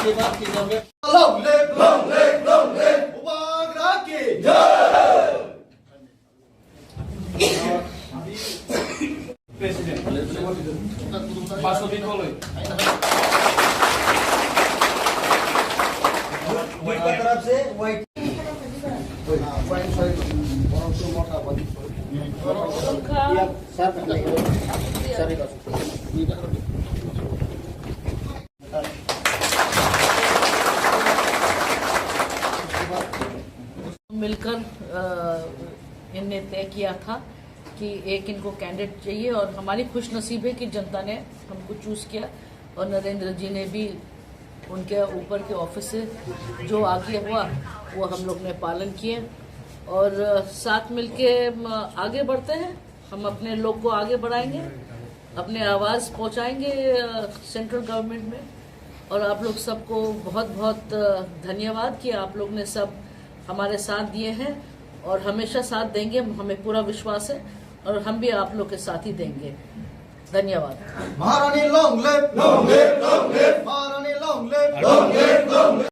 आशीर्वाद की जरूरत। लॉन्ग लिव उबागरा की प्रेसिडेंट तरफ से व्हाइट मिलकर इनने तय किया था कि एक इनको कैंडिडेट चाहिए और हमारी खुशनसीब है कि जनता ने हमको चूज किया और नरेंद्र जी ने भी उनके ऊपर के ऑफिस से जो आज्ञा हुआ वो हम लोग ने पालन किए और साथ मिलके आगे बढ़ते हैं। हम अपने लोग को आगे बढ़ाएंगे, अपने आवाज़ पहुंचाएंगे सेंट्रल गवर्नमेंट में। और आप लोग सबको बहुत बहुत धन्यवाद कि आप लोग ने सब हमारे साथ दिए हैं और हमेशा साथ देंगे, हमें पूरा विश्वास है और हम भी आप लोग के साथ ही देंगे। धन्यवाद। महारानी लॉन्ग लिव, महारानी लॉन्ग लिव।